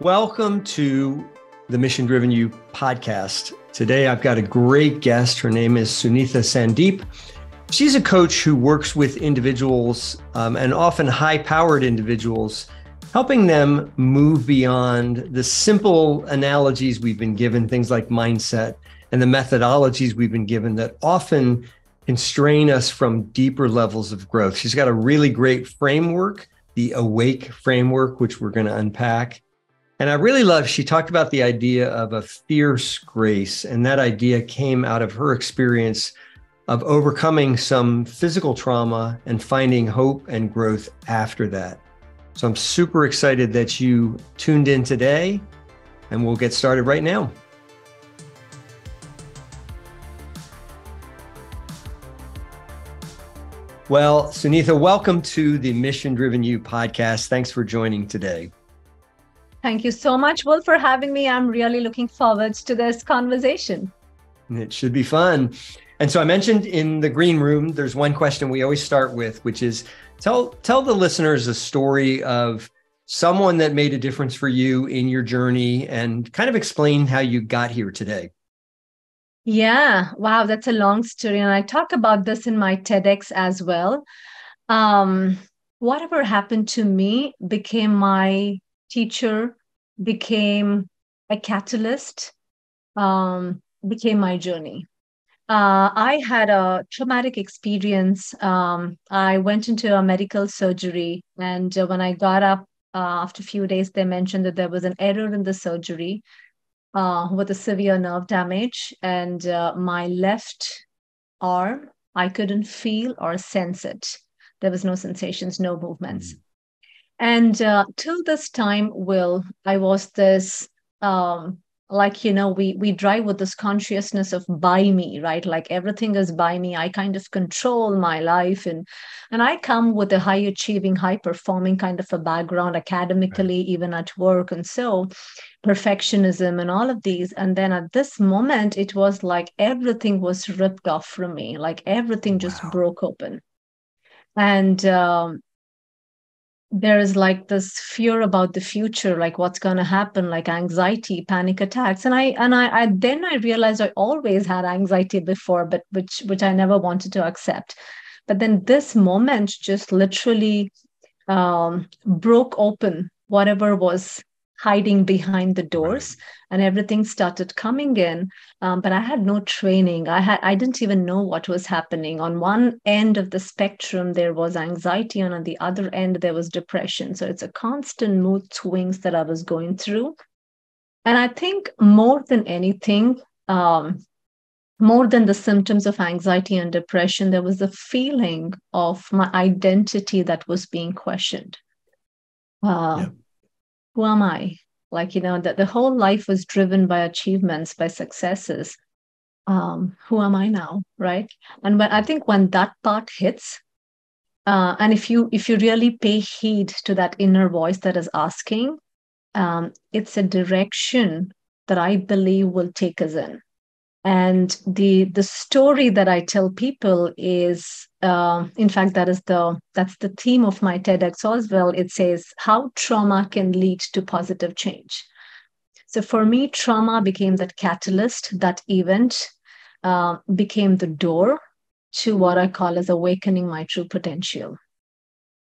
Welcome to the Mission Driven You podcast. Today, I've got a great guest. Her name is Sunitha Sandeep. She's a coach who works with individuals and often high-powered individuals, helping them move beyond the simple analogies we've been given, things like mindset, and the methodologies we've been given that often constrain us from deeper levels of growth. She's got a really great framework, the Awake framework, which we're going to unpack. And I really love, she talked about the idea of a fierce grace. And that idea came out of her experience of overcoming some physical trauma and finding hope and growth after that. So I'm super excited that you tuned in today, and we'll get started right now. Well, Sunitha, welcome to the Mission Driven You podcast. Thanks for joining today. Thank you so much, Will, for having me. I'm really looking forward to this conversation. It should be fun. And so I mentioned in the green room, there's one question we always start with, which is tell the listeners a story of someone that made a difference for you in your journey and kind of explain how you got here today. Yeah, wow, that's a long story. And I talk about this in my TEDx as well. Whatever happened to me became my teacher, became a catalyst, became my journey. I had a traumatic experience. I went into a medical surgery, and when I got up after a few days, they mentioned that there was an error in the surgery with a severe nerve damage, and my left arm, I couldn't feel or sense it. There was no sensations, no movements. And till this time, Will, I was this, we drive with this consciousness of by me, right? Like everything is by me. I kind of control my life. And I come with a high achieving, high performing kind of a background academically, even at work. And so perfectionism and all of these. And then at this moment, it was like everything was ripped off from me, like everything just broke open. And there is like this fear about the future, like what's going to happen, like anxiety, panic attacks. And I then I realized I always had anxiety before, but which I never wanted to accept. But then this moment just literally broke open whatever was hiding behind the doors, and everything started coming in. But I had no training. I didn't even know what was happening. On one end of the spectrum, there was anxiety, and on the other end, there was depression. So it's a constant mood swings that I was going through. And I think more than anything, more than the symptoms of anxiety and depression, there was a feeling of my identity that was being questioned. Who am I? Like, that the whole life was driven by achievements, by successes. Who am I now? Right. And when that part hits, and if you really pay heed to that inner voice that is asking, it's a direction that I believe will take us in. And the story that I tell people is, in fact, that's the theme of my TEDx as well. It says how trauma can lead to positive change. So for me, trauma became that catalyst. That event became the door to what I call as awakening my true potential.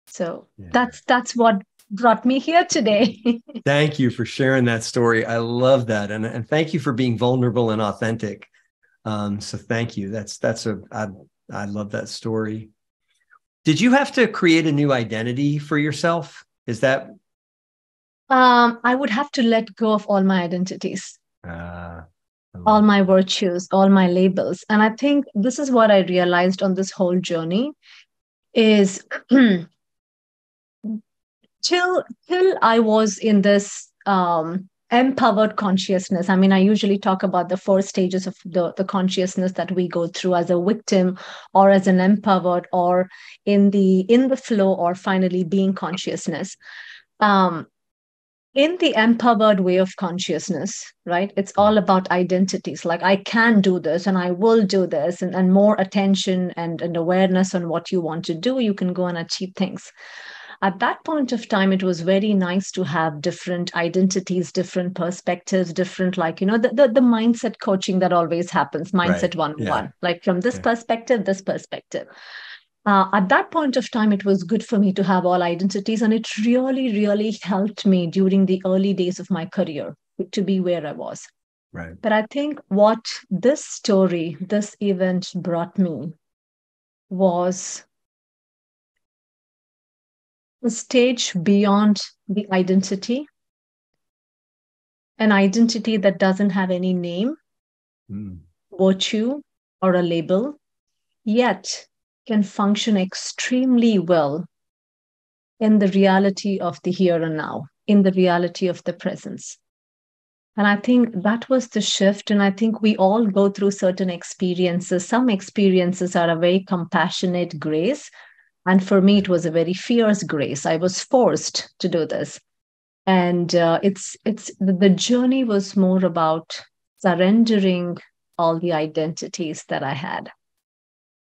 So that's what brought me here today. Thank you for sharing that story. I love that. And thank you for being vulnerable and authentic. So thank you. I love that story. Did you have to create a new identity for yourself? Is that? I would have to let go of all my identities, all my virtues, all my labels. And I think this is what I realized on this whole journey is till I was in this empowered consciousness. I mean, I usually talk about the 4 stages of the consciousness that we go through as a victim, or as an empowered, or in the flow, or finally being consciousness. In the empowered way of consciousness, right? It's all about identities. Like I can do this and I will do this, and more attention and awareness on what you want to do, you can go and achieve things. At that point of time, it was very nice to have different identities, different perspectives, different, like, the mindset coaching that always happens, mindset Right. 101, Yeah. like from this perspective, this perspective. At that point of time, it was good for me to have all identities. And it really, really helped me during the early days of my career to be where I was. Right. But I think what this story, this event brought me was a stage beyond the identity, an identity that doesn't have any name, virtue, or a label, yet can function extremely well in the reality of the here and now, in the reality of the presence. And I think that was the shift. And I think we all go through certain experiences. Some experiences are a very compassionate grace. And for me, it was a very fierce grace. I was forced to do this. And it's the journey was more about surrendering all the identities that I had,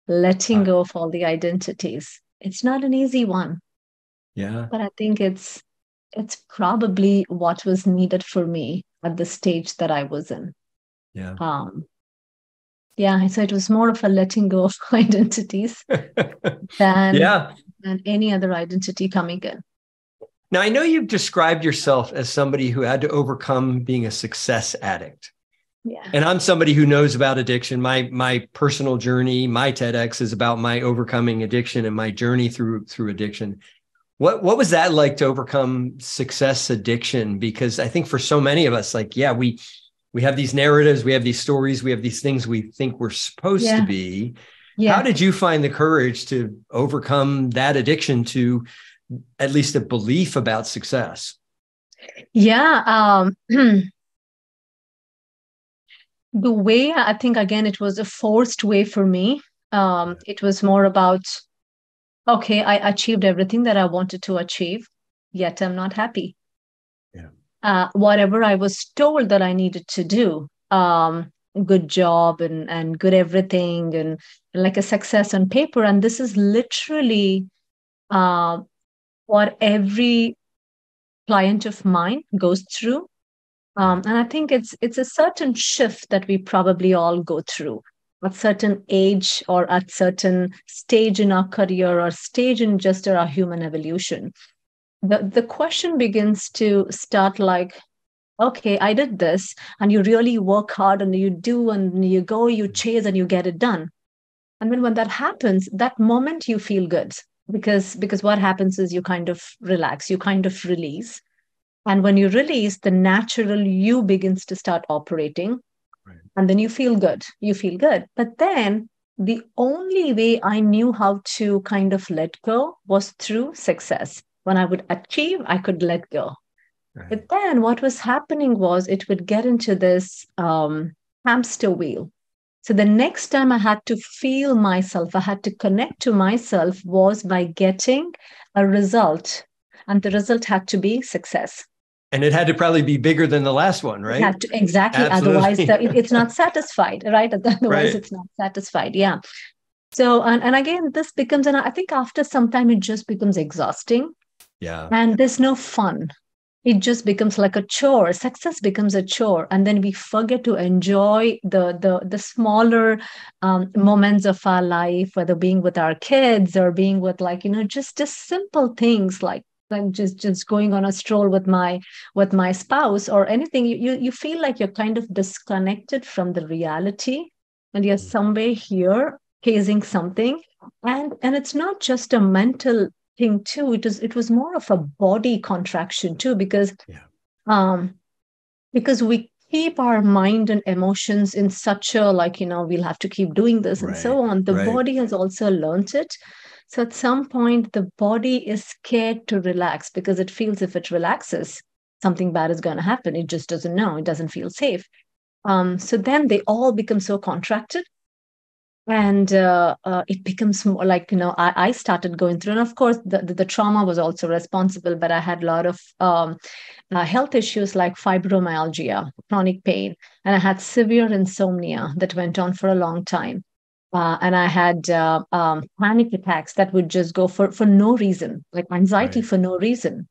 letting go of all the identities. It's not an easy one. Yeah. But I think it's probably what was needed for me at the stage that I was in. Yeah. Yeah. So it was more of a letting go of identities than any other identity coming in. Now, I know you've described yourself as somebody who had to overcome being a success addict. Yeah. And I'm somebody who knows about addiction. My personal journey, my TEDx is about my overcoming addiction and my journey through addiction. What was that like to overcome success addiction? Because I think for so many of us, like, yeah, we have these narratives, we have these stories, we have these things we think we're supposed to be. Yeah. How did you find the courage to overcome that addiction to at least a belief about success? Yeah. The way, I think, again, it was a forced way for me. It was more about, okay, I achieved everything that I wanted to achieve, yet I'm not happy. Yeah. Whatever I was told that I needed to do, good job and good everything, and like a success on paper. And this is literally what every client of mine goes through. And I think it's a certain shift that we probably all go through at certain age or at certain stage in our career or stage in just our human evolution. The question begins to start like, okay, I did this, and you really work hard and you do and you go, you chase and you get it done. And then when that happens, that moment you feel good because what happens is you kind of relax, you kind of release. And when you release, the natural you begins to start operating. Right. And then you feel good. You feel good. But then the only way I knew how to kind of let go was through success. When I would achieve, I could let go. Right. But then what was happening was it would get into this hamster wheel. So the next time I had to feel myself, I had to connect to myself was by getting a result. And the result had to be success. And it had to probably be bigger than the last one, right? It had to, exactly. Absolutely. Otherwise, it's not satisfied, right? Otherwise, It's not satisfied. Yeah. So, and again, this becomes, and I think after some time, it just becomes exhausting. Yeah. And there's no fun. It just becomes like a chore. Success becomes a chore. And then we forget to enjoy the smaller moments of our life, whether being with our kids or being with just simple things like just going on a stroll with my spouse or anything. You feel like you're kind of disconnected from the reality and you're somewhere here chasing something. And it's not just a mental thing too. It was more of a body contraction too, because we keep our mind and emotions in such a we'll have to keep doing this and so on. The body has also learned it. So at some point, the body is scared to relax because it feels if it relaxes, something bad is going to happen. It just doesn't know. It doesn't feel safe. So then they all become so contracted. And it becomes more like, I started going through, and of course, the trauma was also responsible, but I had a lot of health issues like fibromyalgia, chronic pain, and I had severe insomnia that went on for a long time. And I had panic attacks that would just go for no reason, like anxiety Right. for no reason.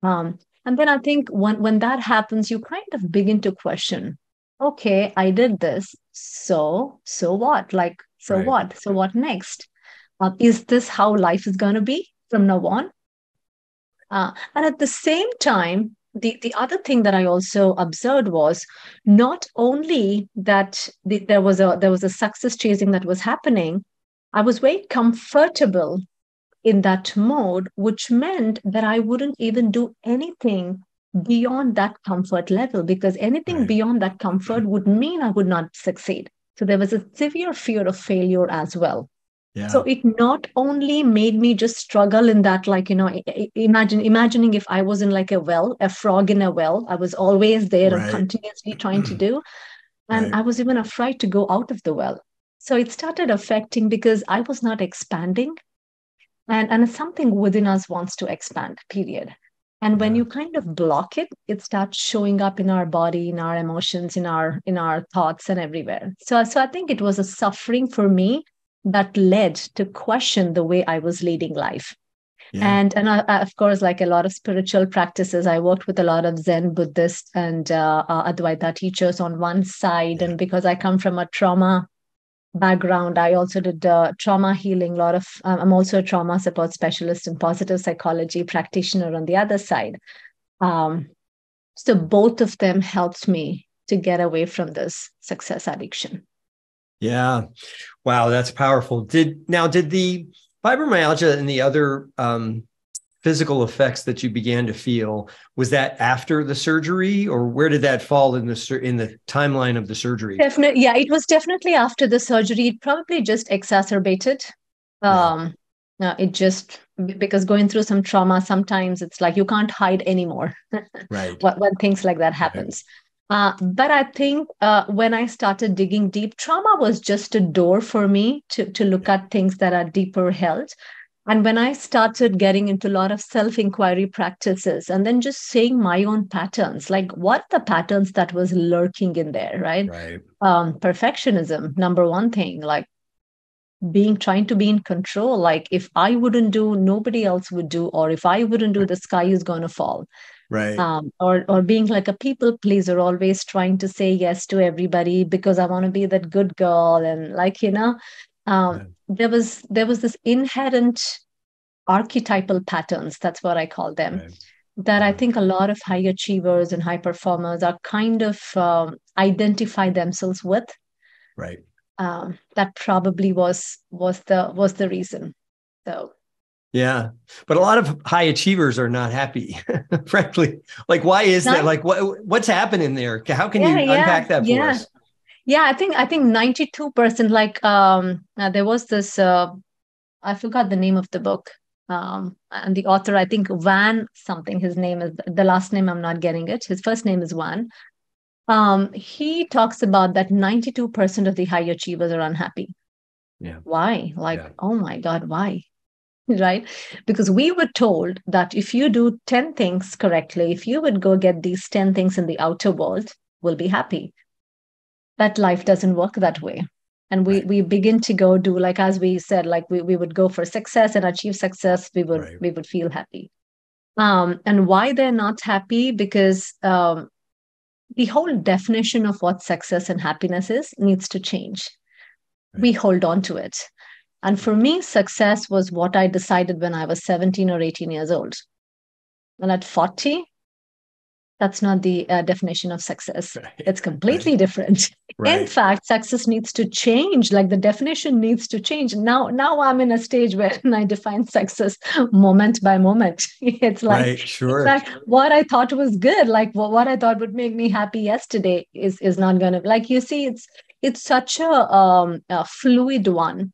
And then I think when that happens, you kind of begin to question, okay, I did this. So what? Like, so Right. what? So what next? Is this how life is going to be from now on? And at the same time, the other thing that I also observed was not only that there was a success chasing that was happening, I was very comfortable in that mode, which meant that I wouldn't even do anything beyond that comfort level, because anything Right. beyond that comfort would mean I would not succeed. So there was a severe fear of failure as well. So Yeah. it not only made me just struggle in that, like, imagining if I was in like a well, a frog in a well, I was always there and Right. continuously trying to do. And Right. I was even afraid to go out of the well. So it started affecting because I was not expanding. And something within us wants to expand, period. And when Yeah. you kind of block it, it starts showing up in our body, in our emotions, in our thoughts, and everywhere. So I think it was a suffering for me that led to question the way I was leading life. Yeah. And of course, like a lot of spiritual practices, I worked with a lot of Zen Buddhist and Advaita teachers on one side. Yeah. And because I come from a trauma background, I also did trauma healing. I'm also a trauma support specialist and positive psychology practitioner on the other side. Um, so both of them helped me to get away from this success addiction. Yeah. Wow, that's powerful. Did the fibromyalgia and the other physical effects that you began to feel, was that after the surgery, or where did that fall in the timeline of the surgery? Definitely, yeah, it was definitely after the surgery. It probably just exacerbated. Yeah. Um, it just because going through some trauma, sometimes it's like you can't hide anymore Right. when things like that Right. happens. But I think when I started digging deep, trauma was just a door for me to look Yeah. at things that are deeper held. And when I started getting into a lot of self inquiry practices and then just seeing my own patterns, like what the patterns that was lurking in there, right? Right. Perfectionism, number one thing, like being trying to be in control. Like if I wouldn't do, nobody else would do, or if I wouldn't do, the sky is going to fall. Right. Or being like a people pleaser, always trying to say yes to everybody because I want to be that good girl. And like, Yeah. there was this inherent archetypal patterns, that's what I call them, Right. that I Yeah. think a lot of high achievers and high performers are kind of identify themselves with. Right. That probably was the reason. So Yeah. But a lot of high achievers are not happy, frankly. Like, why is that? nine, Like, what's happening there? How can yeah, you yeah, unpack that for yeah, us? yeah. I think 92%. Like there was this. I forgot the name of the book. And the author, I think Van something. His name is the last name. I'm not getting it. His first name is Van. He talks about that 92% of the high achievers are unhappy. Yeah. Why? Like, Yeah. oh my God, why? Right? Because we were told that if you do 10 things correctly, if you would go get these 10 things in the outer world, we'll be happy. But life doesn't work that way. And we Right. we begin to go do, like as we said, like we would go for success and achieve success, we would Right. we would feel happy. And why they're not happy? Because the whole definition of what success and happiness is needs to change. Right. We hold on to it. And for me, success was what I decided when I was 17 or 18 years old. And at 40, that's not the definition of success. Right. It's Right. completely different. In Right. fact, success needs to change. Like the definition needs to change. Now I'm in a stage where I define success moment by moment. Right. It's Sure. like what I thought was good, like what I thought would make me happy yesterday is not gonna. Like you see, it's such a fluid one.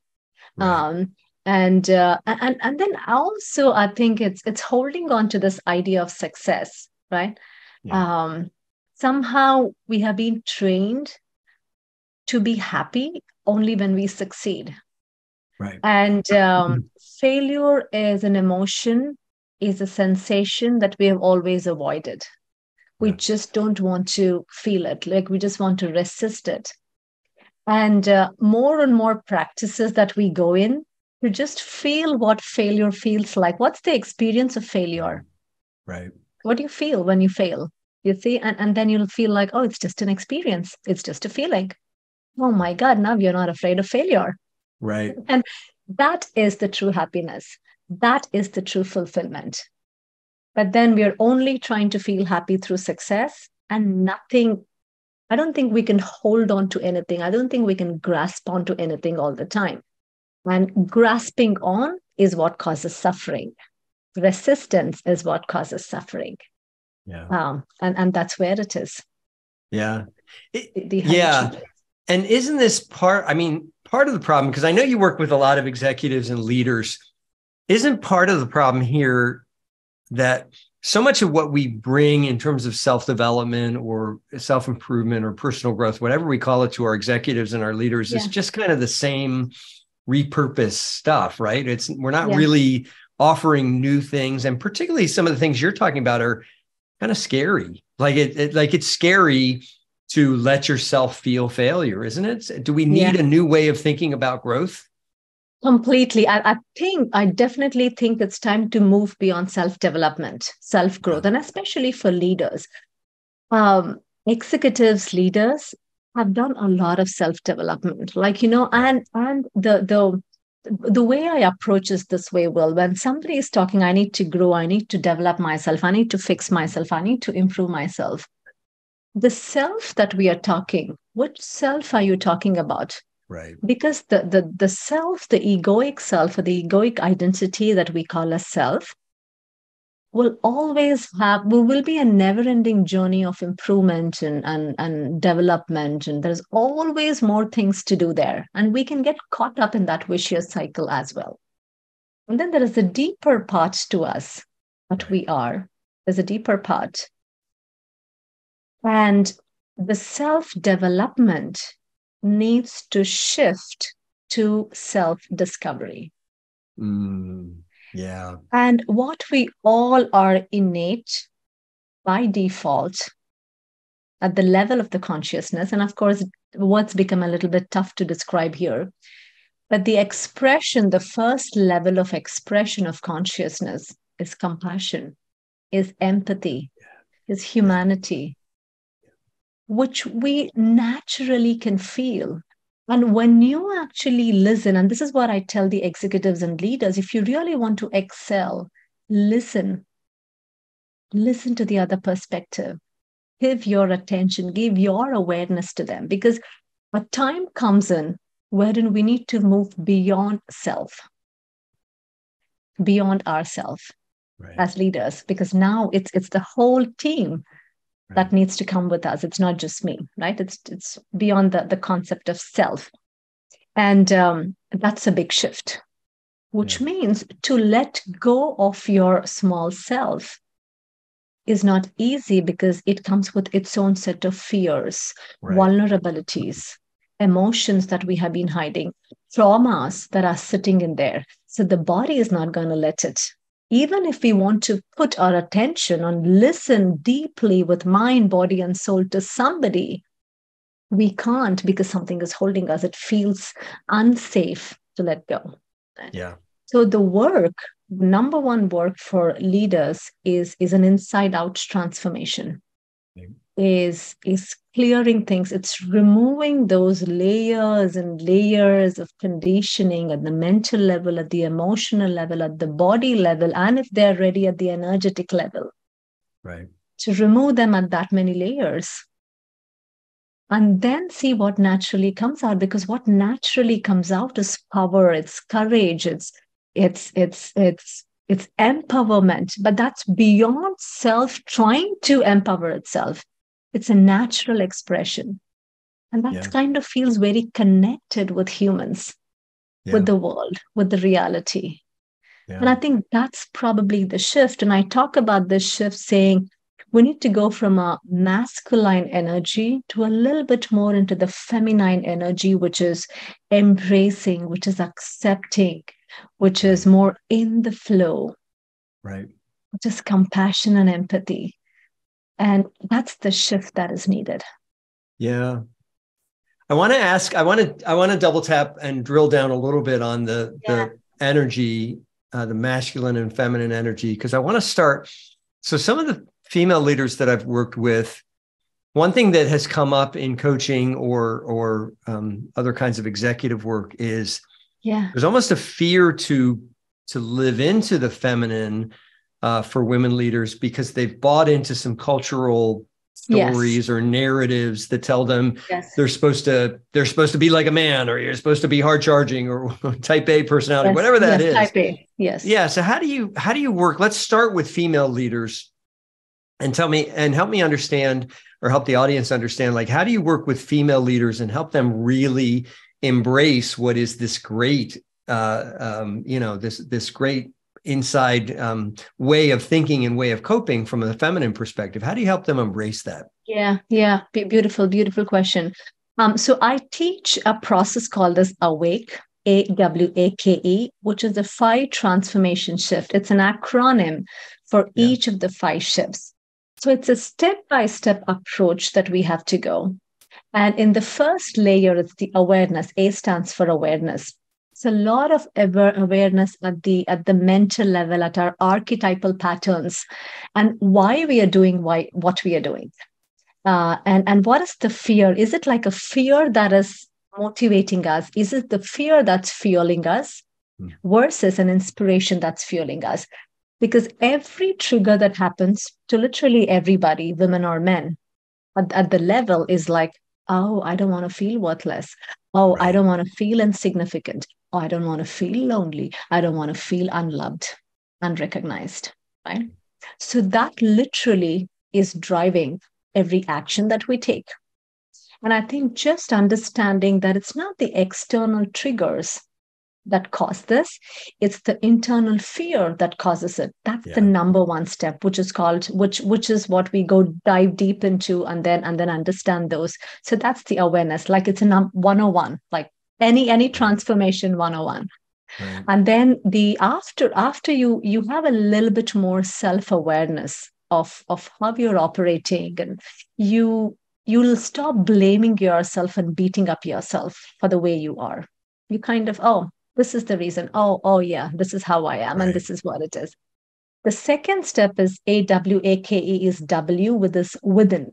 Right. um, and then also I think it's holding on to this idea of success, right? Yeah. um, Somehow we have been trained to be happy only when we succeed, Right. and failure is an emotion, is a sensation that we have always avoided. We Yeah. just don't want to feel it, like we just want to resist it. And more and more practices that we go in to just feel what failure feels like. What's the experience of failure? Right. What do you feel when you fail? You see, and then you'll feel like, oh, it's just an experience. It's just a feeling. Oh my God, now you're not afraid of failure. Right. And that is the true happiness. That is the true fulfillment. But then we're only trying to feel happy through success and nothing. I don't think we can hold on to anything. I don't think we can grasp onto anything all the time. And grasping on is what causes suffering. Resistance is what causes suffering. Yeah. And that's where it is. Yeah. Yeah. And isn't this part of the problem, because I know you work with a lot of executives and leaders, isn't part of the problem here that so much of what we bring in terms of self-development or self-improvement or personal growth, whatever we call it, to our executives and our leaders, is just kind of the same repurposed stuff, right? We're not really offering new things. And particularly some of the things you're talking about are kind of scary. Like it's scary to let yourself feel failure, isn't it? Do we need a new way of thinking about growth? Completely. I definitely think it's time to move beyond self-development, self-growth, and especially for leaders. Executives, leaders have done a lot of self-development, and the way I approach is this way, Will. When somebody is talking, I need to grow, I need to develop myself, I need to fix myself, I need to improve myself. The self that we are talking, which self are you talking about? Right. Because the self, the egoic self, or the egoic identity that we call a self, will be a never-ending journey of improvement and development. And there's always more things to do there. And we can get caught up in that vicious cycle as well. And then there is a deeper part to us, what we are. There's a deeper part. And the self-development needs to shift to self-discovery. Yeah. And what we all are innate by default at the level of the consciousness, and of course, what's become a little bit tough to describe here, but the first level of expression of consciousness is compassion, is empathy, is humanity, which we naturally can feel. And when you actually listen, and this is what I tell the executives and leaders, if you really want to excel, listen to the other perspective, give your attention, give your awareness to them, because a time comes in wherein we need to move beyond self, beyond ourselves as leaders, because now it's the whole team that needs to come with us. It's not just me, right? It's beyond the concept of self. And that's a big shift, which means to let go of your small self is not easy, because it comes with its own set of fears, vulnerabilities, emotions that we have been hiding, traumas that are sitting in there. So the body is not going to let it. Even if we want to put our attention on listen deeply with mind, body, and soul to somebody, we can't, because something is holding us. It feels unsafe to let go. Yeah. So the number one work for leaders is an inside out transformation. Is clearing things. It's removing those layers and layers of conditioning at the mental level, at the emotional level, at the body level, and if they're ready, at the energetic level. To remove them at that many layers. And then see what naturally comes out, because what naturally comes out is power, it's courage, it's empowerment. But that's beyond self trying to empower itself. It's a natural expression. And that kind of feels very connected with humans, with the world, with the reality. And I think that's probably the shift. And I talk about this shift saying we need to go from a masculine energy to a little bit more into the feminine energy, which is embracing, which is accepting, which is more in the flow, which is compassion and empathy. And that's the shift that is needed. Yeah. I want to ask, I want to double tap and drill down a little bit on the energy, the masculine and feminine energy, because I want to start. So some of the female leaders that I've worked with, one thing that has come up in coaching or other kinds of executive work is there's almost a fear to live into the feminine for women leaders, because they've bought into some cultural stories or narratives that tell them they're supposed to be like a man, or you're supposed to be hard charging, or type A personality, whatever that is. Type A. Yes. Yeah. So how do you work? Let's start with female leaders and help me understand, or help the audience understand, like, how do you work with female leaders and help them really embrace what is this great, this great inside way of thinking and way of coping from a feminine perspective? How do you help them embrace that? Yeah. Beautiful question. So I teach a process called as Awake, AWAKE, which is the 5 transformation shift. It's an acronym for each of the 5 shifts. So it's a step-by-step approach that we have to go. And in the first layer, it's the awareness. A stands for awareness. It's a lot of awareness at the mental level, at our archetypal patterns, and why we are doing what we are doing. And what is the fear? Is it like a fear that is motivating us? Is it the fear that's fueling us versus an inspiration that's fueling us? Because every trigger that happens to literally everybody, women or men, at the level is like, oh, I don't want to feel worthless. Oh, I don't want to feel insignificant. Oh, I don't want to feel lonely. I don't want to feel unloved, unrecognized, right? So that literally is driving every action that we take. And I think just understanding that it's not the external triggers that cause this, it's the internal fear that causes it. That's the number one step, which is what we go dive deep into and then understand those. So that's the awareness, like it's a 101, like any transformation 101. Right. And then the after you have a little bit more self-awareness of how you're operating, and you'll stop blaming yourself and beating up yourself for the way you are. You kind of, this is the reason. Oh, yeah, this is how I am, and this is what it is. The second step is AWAKE, is W with this within.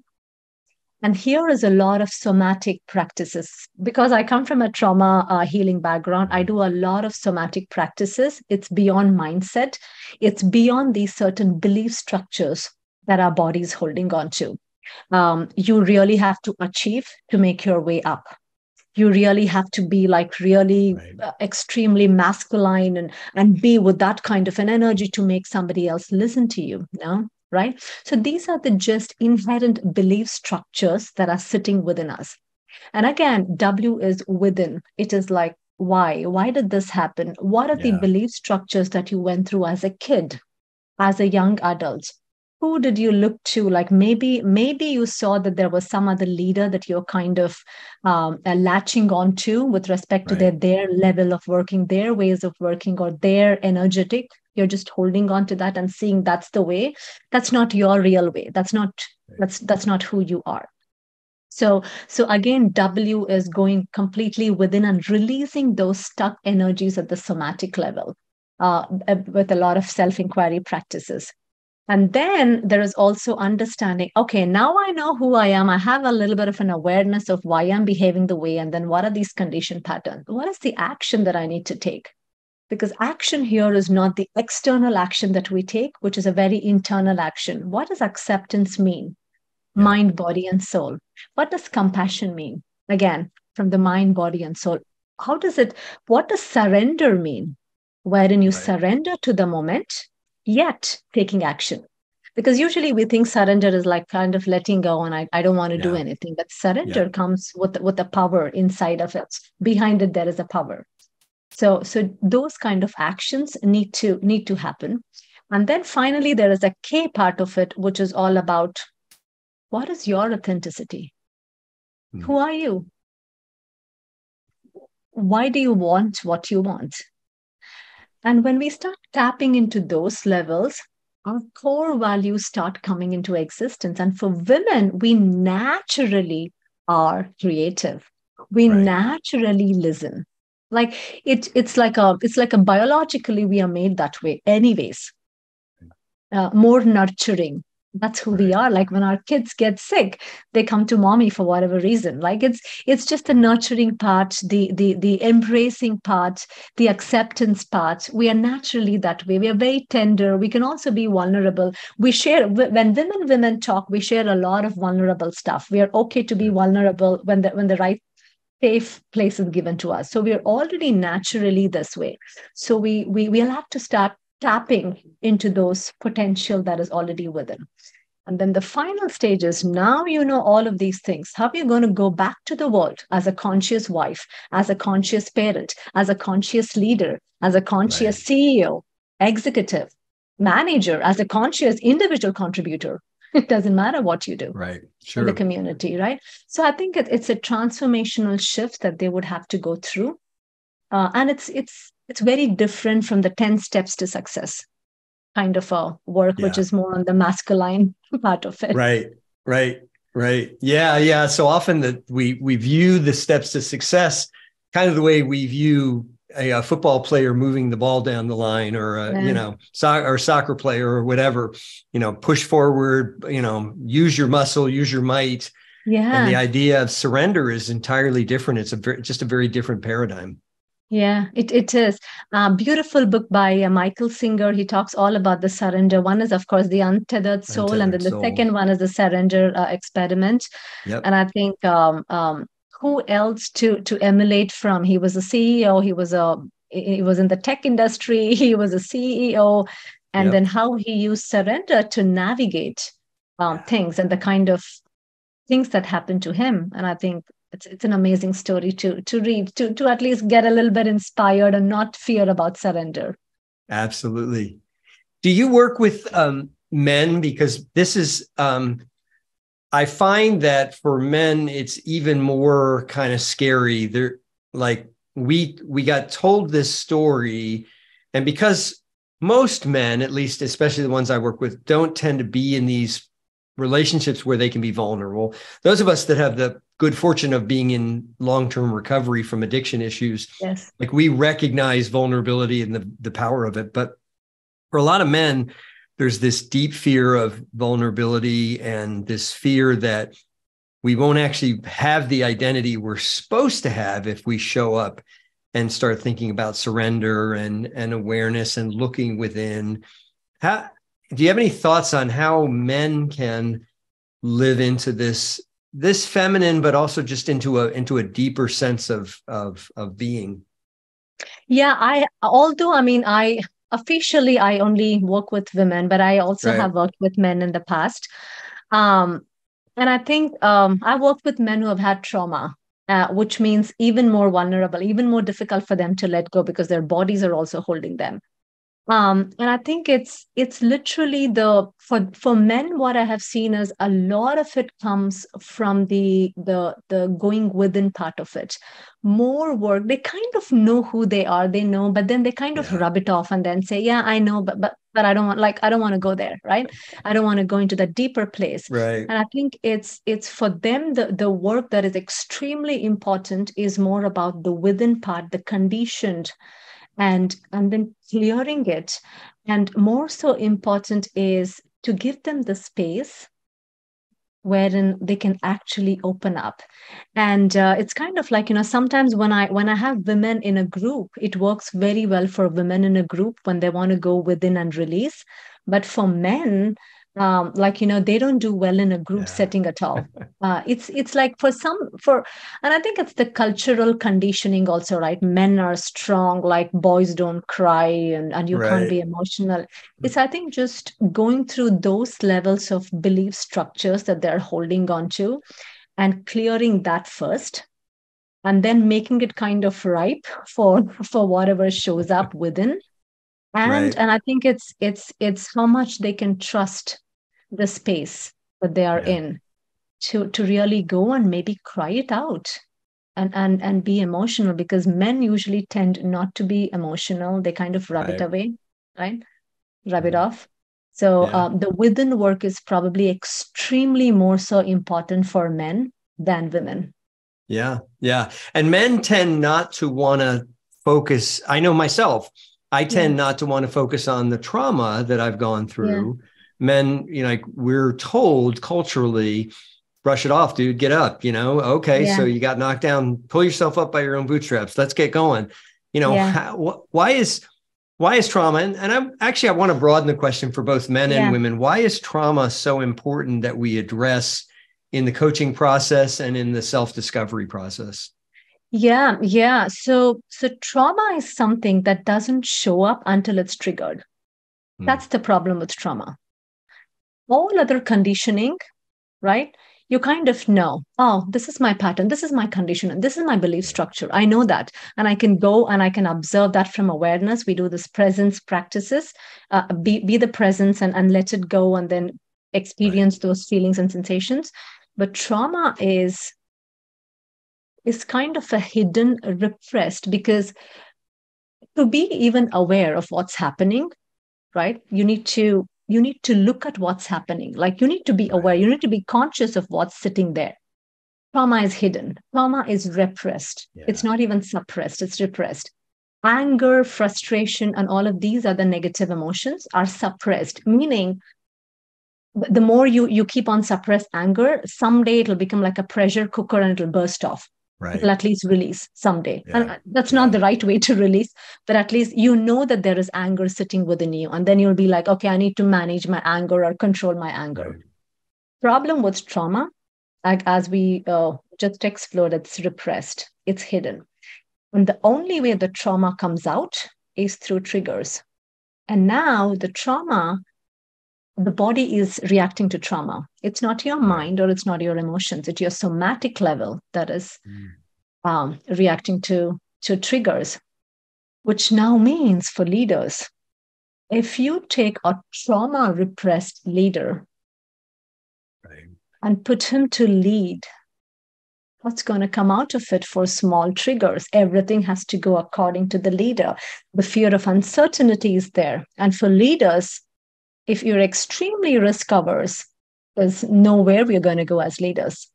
And here is a lot of somatic practices. Because I come from a trauma healing background, I do a lot of somatic practices. It's beyond mindset. It's beyond these certain belief structures that our body is holding on to. You really have to achieve to make your way up. You really have to be like really extremely masculine and be with that kind of an energy to make somebody else listen to you. No? Right? So these are the just inherent belief structures that are sitting within us. And again, W is within. It is like, why? Why did this happen? What are the belief structures that you went through as a kid, as a young adult? Who did you look to? Like maybe you saw that there was some other leader that you're kind of latching on to with respect to their level of working, their ways of working, or their energetic. You're just holding on to that and seeing that's the way. That's not your real way. That's not who you are. So again, W is going completely within and releasing those stuck energies at the somatic level with a lot of self-inquiry practices. And then there is also understanding, okay, now I know who I am. I have a little bit of an awareness of why I'm behaving the way. And then what are these conditioned patterns? What is the action that I need to take? Because action here is not the external action that we take, which is a very internal action. What does acceptance mean? Mind, body, and soul. What does compassion mean? Again, from the mind, body, and soul. What does surrender mean? Wherein you surrender to the moment, yet taking action. Because usually we think surrender is like kind of letting go and I don't want to do anything. But surrender comes with a power inside of it. Behind it, there is a power. So those kind of actions need to happen. And then finally, there is a K part of it, which is all about what is your authenticity? Who are you? Why do you want what you want? And when we start tapping into those levels, our core values start coming into existence. And for women, we naturally are creative. we Right. naturally listen. Like it's like a biologically we are made that way anyways. More nurturing. That's who we Right. are. Like when our kids get sick, they come to mommy for whatever reason. Like it's just the nurturing part, the embracing part, the acceptance part. We are naturally that way. We are very tender. We can also be vulnerable. We share when women talk. We share a lot of vulnerable stuff. We are okay to be vulnerable when the right safe place is given to us. So we are already naturally this way. So we'll have to start tapping into those potential that is already within. And then the final stage is now you know all of these things. How are you going to go back to the world as a conscious wife, as a conscious parent, as a conscious leader, as a Right. conscious CEO, executive, manager, as a conscious individual contributor? It doesn't matter what you do Right. in the Sure. community, right? So I think it's a transformational shift that they would have to go through, and it's very different from the 10 steps to success kind of a work, which Yeah. is more on the masculine part of it. Right. Right. Right. Yeah. Yeah. So often that we view the steps to success kind of the way we view a football player moving the ball down the line, or Yeah, soccer player or whatever. Push forward. Use your muscle, use your might. And the yeah, idea of surrender is entirely different. It's just a very different paradigm. yeah. It is a beautiful book by Michael Singer. He talks all about the surrender. One is, of course, the untethered soul, and then Untethered the soul. second one is the surrender experiment. Yep. And I think who else to emulate from? He was a CEO. He was in the tech industry. He was a CEO, and then Yep. how he used surrender to navigate Yeah. things and the kind of things that happened to him. And I think it's an amazing story to read, to at least get a little bit inspired and not fear about surrender. Absolutely. Do you work with men? Because this is, I find that for men, it's even more kind of scary. They're like, we got told this story, and because most men, at least especially the ones I work with, don't tend to be in these relationships where they can be vulnerable. Those of us that have the good fortune of being in long-term recovery from addiction issues, Yes. like we recognize vulnerability and the power of it. But for a lot of men, there's this deep fear of vulnerability and this fear that we won't actually have the identity we're supposed to have if we show up and start thinking about surrender and awareness and looking within. How do you have any thoughts on how men can live into this feminine, but also just into a deeper sense of being? Yeah, although I mean I officially I only work with women, but I also Right. have worked with men in the past. Um, and I think I worked with men who have had trauma, which means even more vulnerable, even more difficult for them to let go because their bodies are also holding them. And I think it's literally for men, what I have seen is a lot of it comes from the going within part of it. More work. They kind of know who they are, they know, but then they kind of Yeah. rub it off and then say, yeah, I know, but I don't want to go there, right? I don't want to go into the deeper place. Right. And I think it's for them the work that is extremely important is more about the within part, the conditioned and then clearing it, and more so important is to give them the space wherein they can actually open up. And it's kind of like, sometimes when I have women in a group, it works very well for women in a group when they want to go within and release. But for men, like, they don't do well in a group Yeah. setting at all. It's like and I think it's the cultural conditioning also, right? Men are strong, like boys don't cry, and you can't Right. be emotional. It's, I think, just going through those levels of belief structures that they're holding on to and clearing that first, and then making it kind of ripe for whatever shows up within. and Right. and I think it's how much they can trust the space that they are Yeah. in to really go and maybe cry it out and be emotional, because men usually tend not to be emotional. They kind of rub it Right. away, right? Rub it Right. off. So Yeah. the within work is probably extremely more so important for men than women. Yeah. Yeah. And men tend not to want to focus. I know myself, I tend not to want to focus on the trauma that I've gone through. Men, like we're told culturally, brush it off, dude, get up, okay. So you got knocked down, pull yourself up by your own bootstraps. Let's get going. Why is trauma? And I want to broaden the question for both men and women. Why is trauma so important that we address in the coaching process and in the self-discovery process? Yeah. So trauma is something that doesn't show up until it's triggered. That's the problem with trauma. All other conditioning, right? You kind of know, oh, this is my pattern, this is my condition, and this is my belief structure. I know that. And I can go and I can observe that from awareness. We do this presence practices, be the presence and let it go, and then experience those feelings and sensations. But trauma is kind of a hidden, repressed, because to be even aware of what's happening, right? You need to look at what's happening. Like you need to be aware, you need to be conscious of what's sitting there. Trauma is hidden. Trauma is repressed. It's not even suppressed, it's repressed. Anger, frustration, and all of these other negative emotions are suppressed, meaning the more you keep on suppressed anger, someday it'll become like a pressure cooker and it'll burst off. It'll at least release someday. And that's not the right way to release, but at least you know that there is anger sitting within you. And then you'll be like, okay, I need to manage my anger or control my anger. Problem with trauma, like as we just explored, it's repressed, it's hidden. And the only way the trauma comes out is through triggers. And now the trauma, the body is reacting to trauma. It's not your mind or it's not your emotions. It's your somatic level that is reacting to triggers, which now means for leaders, if you take a trauma repressed leader and put him to lead, what's going to come out of it for small triggers? Everything has to go according to the leader. The fear of uncertainty is there. And for leaders, if you're extremely risk averse, there's nowhere we're going to go as leaders.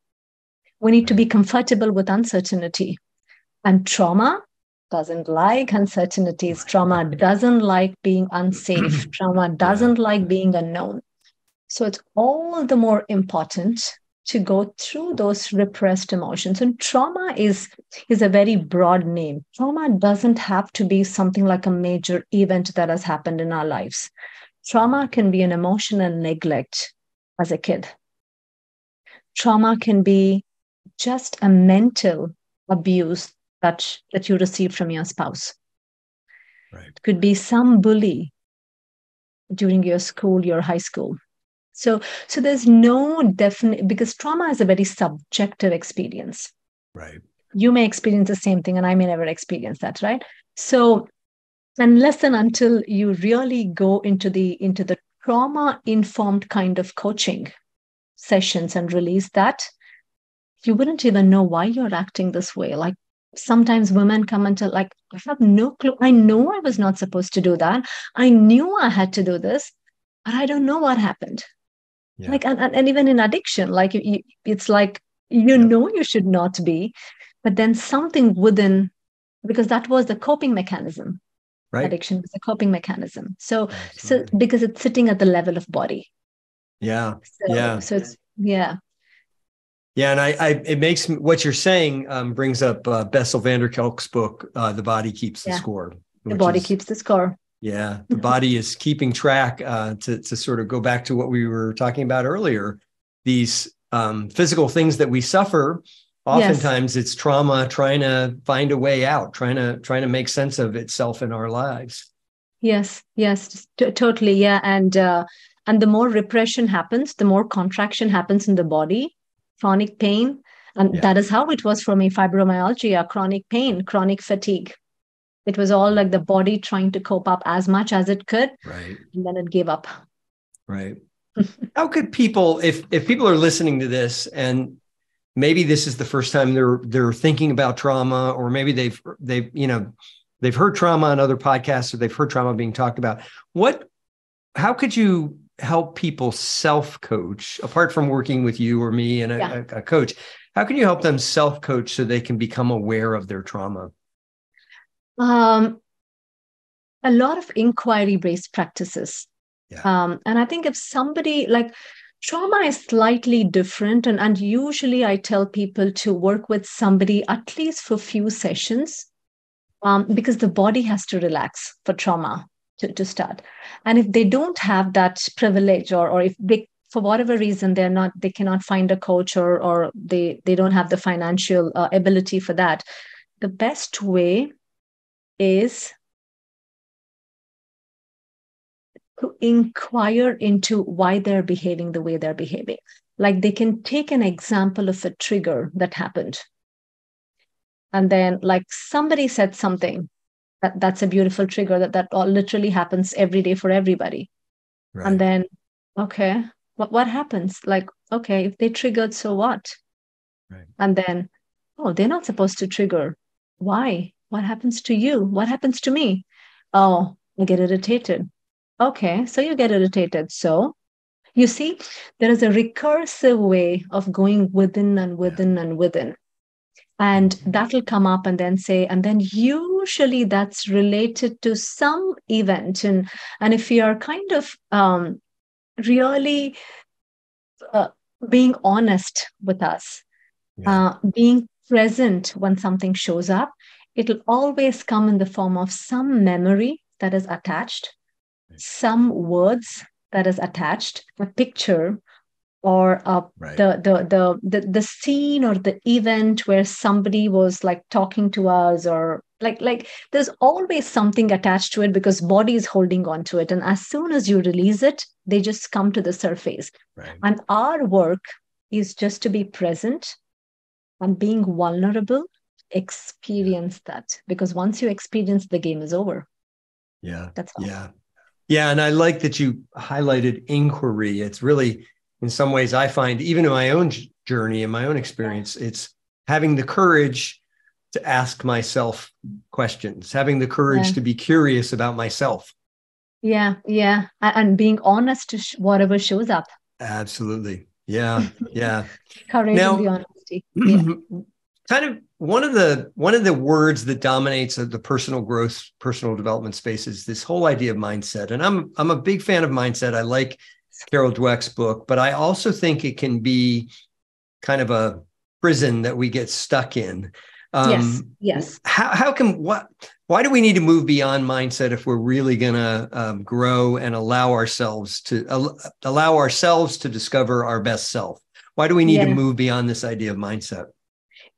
We need to be comfortable with uncertainty. And trauma doesn't like uncertainties. Trauma doesn't like being unsafe. Trauma doesn't like being unknown. So it's all the more important to go through those repressed emotions. And trauma is a very broad name. Trauma doesn't have to be something like a major event that has happened in our lives. Trauma can be an emotional neglect as a kid. Trauma can be just a mental abuse that you received from your spouse. It could be some bully during your school, your high school. So there's no definite, because trauma is a very subjective experience. You may experience the same thing and I may never experience that, right? So unless and until you really go into the trauma-informed kind of coaching sessions and release that, you wouldn't even know why you're acting this way. Like sometimes women come and tell, like, I have no clue. I know I was not supposed to do that. I knew I had to do this, but I don't know what happened. Like, and even in addiction, like it's like, know you should not be, but then something within, because that was the coping mechanism. Addiction was a coping mechanism. So because it's sitting at the level of body. So it's, and it makes what you're saying brings up Bessel van der Kolk's book, The Body Keeps the Score. The body keeps the score. Yeah, the body is keeping track to sort of go back to what we were talking about earlier. These physical things that we suffer, oftentimes it's trauma trying to find a way out, trying to make sense of itself in our lives. Yes, totally. Yeah. And the more repression happens, the more contraction happens in the body, chronic pain. And that is how it was for me, fibromyalgia, chronic pain, chronic fatigue. It was all like the body trying to cope up as much as it could. And then it gave up. How could people, if people are listening to this and maybe this is the first time they're thinking about trauma, or maybe they've heard trauma on other podcasts, or they've heard trauma being talked about, how could you help people self-coach apart from working with you or me and a coach? how can you help them self-coach so they can become aware of their trauma? A lot of inquiry-based practices. Yeah. And I think if somebody like trauma is slightly different, and usually I tell people to work with somebody at least for a few sessions, because the body has to relax for trauma to start. And if they don't have that privilege, or if they, for whatever reason, they cannot find a coach, or they don't have the financial ability for that, the best way is to inquire into why they're behaving the way they're behaving. Like they can take an example of a trigger that happened. And then like somebody said something that's a beautiful trigger that all literally happens every day for everybody. Right. And then, okay, what happens? Like, okay, if they triggered, so what? Right. And then, oh, they're not supposed to trigger. Why? What happens to you? What happens to me? Oh, I get irritated. Okay, so you get irritated. So you see, there is a recursive way of going within and within and within. And that'll come up and then say, and then usually that's related to some event. And if you are kind of really being honest with us, being present when something shows up, it'll always come in the form of some memory that is attached, some words that is attached, a picture, or the scene or the event where somebody was like talking to us, or like there's always something attached to it because body is holding on to it, and as soon as you release it, they just come to the surface. And our work is just to be present and being vulnerable, experience that, because once you experience, the game is over. That's all. Yeah. And I like that you highlighted inquiry. It's really, in some ways, I find, even in my own journey, in my own experience, it's having the courage to ask myself questions, having the courage to be curious about myself. Yeah. And being honest to whatever shows up. Absolutely. Yeah. Courage Now, and the honesty. Kind of one of the words that dominates the personal growth, personal development space is this whole idea of mindset. And I'm a big fan of mindset. I like Carol Dweck's book, but I also think it can be kind of a prison that we get stuck in. Yes. Why do we need to move beyond mindset if we're really going to grow and allow ourselves to discover our best self? Why do we need to move beyond this idea of mindset?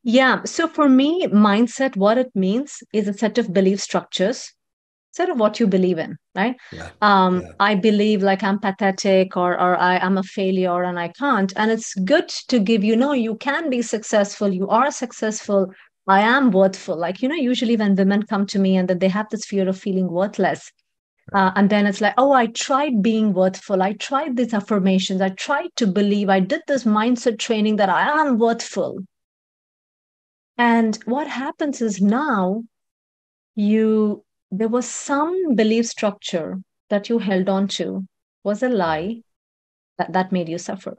Yeah. So for me, mindset, what it means is a set of belief structures, sort of what you believe in, right? I believe like I'm pathetic, or I am a failure and I can't. And it's good to give, you can be successful. You are successful. I am worthful. Like, usually when women come to me and that they have this fear of feeling worthless. And then it's like, oh, I tried being worthful. I tried these affirmations. I tried to believe. I did this mindset training that I am worthful. And what happens is now there was some belief structure that you held on to, was a lie that made you suffer.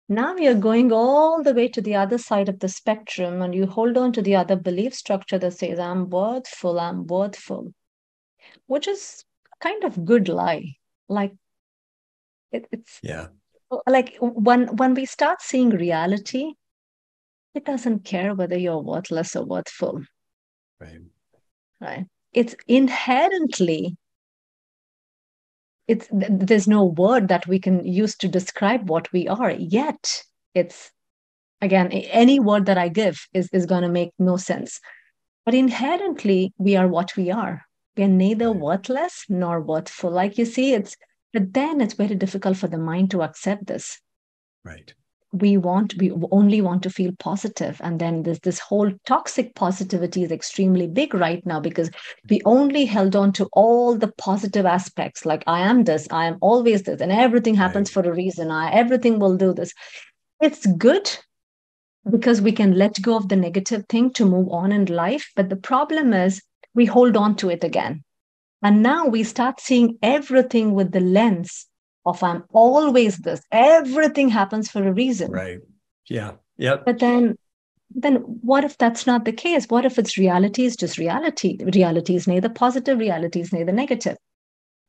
Now you're going all the way to the other side of the spectrum, and you hold on to the other belief structure that says, I'm worthful, which is kind of good lie. Like it's like when we start seeing reality, it doesn't care whether you're worthless or worthful. Right. It's inherently, there's no word that we can use to describe what we are, yet it's, again, any word that I give is going to make no sense. But inherently, we are what we are. We are neither worthless nor worthful. Like you see, but then it's very difficult for the mind to accept this. We only want to feel positive. And then this whole toxic positivity is extremely big right now, because we only held on to all the positive aspects. Like, I am this, I am always this, and everything happens for a reason. Everything will do this. It's good because we can let go of the negative thing to move on in life. But the problem is we hold on to it again. And now we start seeing everything with the lens of I'm always this. Everything happens for a reason. Yep. But then then what if that's not the case? What if it's reality is just reality? Reality is neither positive, reality is neither negative.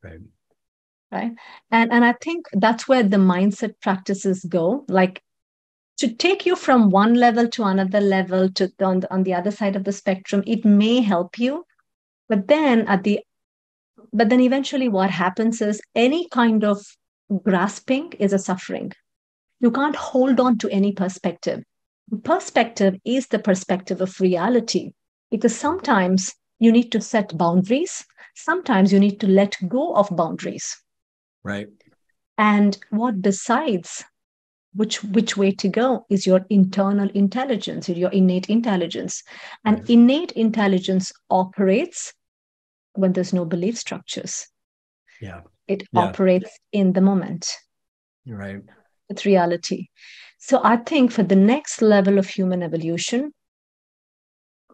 Right. Right. And I think that's where the mindset practices go, like to take you from one level to another level to on the other side of the spectrum. It may help you, but then eventually what happens is any kind of grasping is a suffering. You can't hold on to any perspective. Perspective is the perspective of reality, because sometimes you need to set boundaries, sometimes you need to let go of boundaries. Right. And what decides which way to go is your internal intelligence, your innate intelligence. And Right. innate intelligence operates when there's no belief structures. Yeah. It Yeah. operates in the moment. Right. With reality. So I think for the next level of human evolution,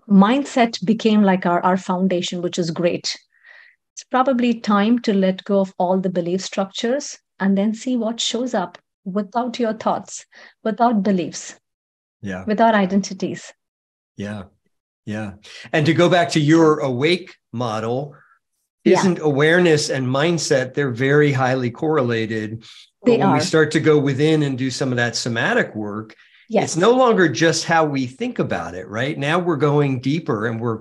mindset became like our foundation, which is great. It's probably time to let go of all the belief structures and then see what shows up without your thoughts, without beliefs, Yeah. without identities. Yeah. Yeah. And to go back to your awake model, Yeah, isn't awareness and mindset, they're very highly correlated. But they when we are. start to go within and do some of that somatic work, it's Yes, no longer just how we think about it, right? Now we're going deeper and we're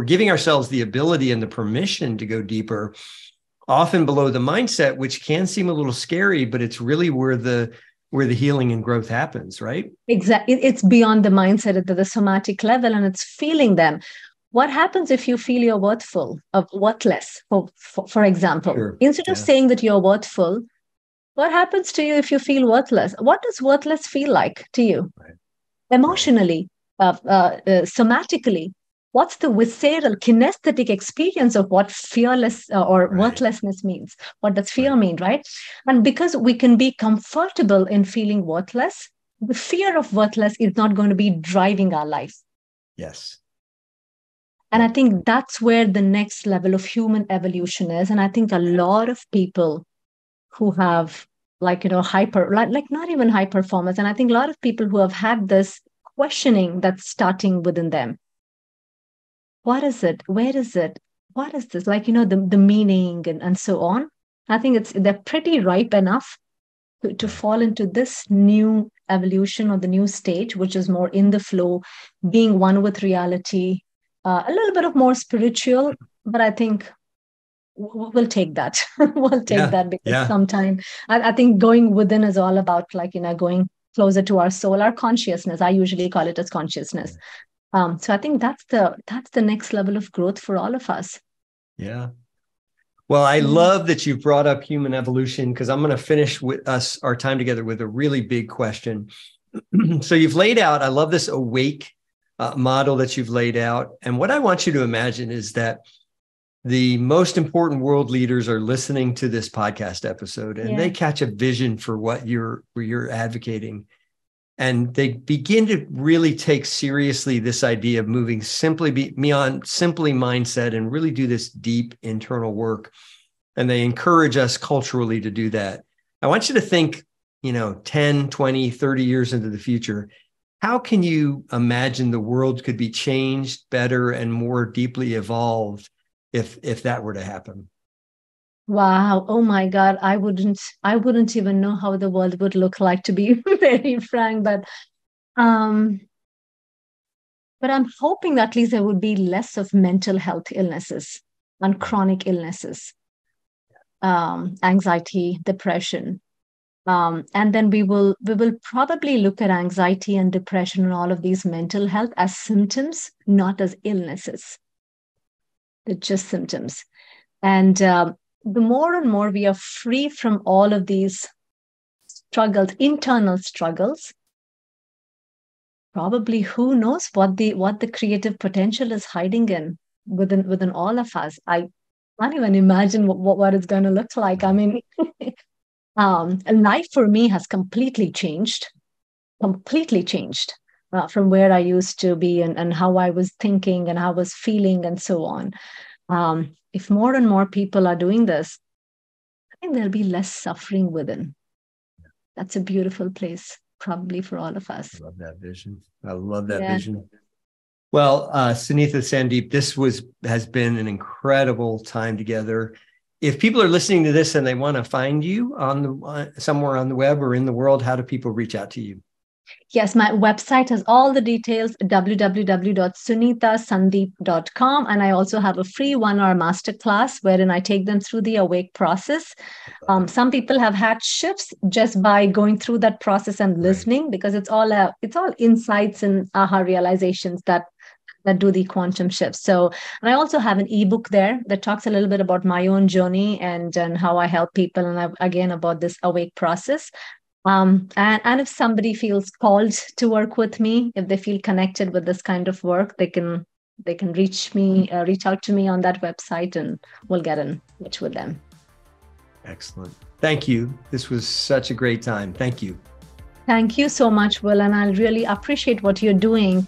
giving ourselves the ability and the permission to go deeper, often below the mindset, which can seem a little scary, but it's really where the healing and growth happens, right? exactly. It's beyond the mindset at the somatic level, and it's feeling them. What happens if you feel you're worthful, of worthless, for example? Sure. Instead of Yeah. saying that you're worthful, what happens to you if you feel worthless? What does worthless feel like to you? Right. Right. Emotionally, somatically? What's the visceral, kinesthetic experience of what fearless or Right. worthlessness means? What does fear Right. mean, right? And because we can be comfortable in feeling worthless, the fear of worthless is not going to be driving our life. Yes. And I Yep. think that's where the next level of human evolution is. And I think a lot of people who have hyper like not even high performance, and I think a lot of people who have had this questioning that's starting within them. What is it? Where is it? What is this? The meaning and so on. I think they're pretty ripe enough to Right. fall into this new evolution or the new stage, which is more in the flow, being one with reality, a little bit of more spiritual. But I think we'll take that. We'll take Yeah. that because Yeah. sometime I think going within is all about going closer to our soul, our consciousness. I usually call it as consciousness. So I think that's the next level of growth for all of us. Yeah. Well, I Mm. love that you brought up human evolution because I'm going to finish with us our time together with a really big question. So you've laid out, I love this awake model that you've laid out. And what I want you to imagine is that the most important world leaders are listening to this podcast episode and they Yeah. catch a vision for what you're advocating. And they begin to really take seriously this idea of moving beyond simply mindset and really do this deep internal work. And they encourage us culturally to do that. I want you to think, 10, 20, 30 years into the future. How can you imagine the world could be changed better and more deeply evolved if that were to happen? Wow. Oh my God. I wouldn't even know how the world would look like, to be very frank. Um, but I'm hoping that at least there would be less of mental health illnesses and Right. chronic illnesses, anxiety, depression. And then we will probably look at anxiety and depression and all of these mental health as symptoms, not as illnesses. They're just symptoms. And the more and more we are free from all of these struggles, internal struggles, probably who knows what the creative potential is hiding in within all of us. I can't even imagine what it's going to look like. I mean, life for me has completely changed from where I used to be and how I was thinking and how I was feeling and so on. If more and more people are doing this, I think there'll be less suffering within. That's a beautiful place. probably for all of us. I love that vision. I love that Yeah. vision. Well, Sunitha Sandeep, this has been an incredible time together. If people are listening to this and they want to find you on the somewhere on the web or in the world, how do people reach out to you? Yes, my website has all the details, www.sunithasandeep.com. And I also have a free 1-hour masterclass wherein I take them through the awake process. Some people have had shifts just by going through that process and listening, because it's all insights and aha realizations that do the quantum shifts. So, and I also have an ebook there that talks a little bit about my own journey and how I help people, and again about this awake process. And if somebody feels called to work with me, if they feel connected with this kind of work, they can reach out to me on that website, and we'll get in touch with them. Excellent. Thank you. This was such a great time. Thank you. Thank you so much, Will. And I really appreciate what you're doing,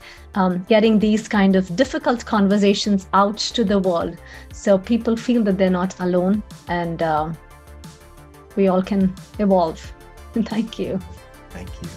getting these kind of difficult conversations out to the world so people feel that they're not alone, and we all can evolve. Thank you. Thank you.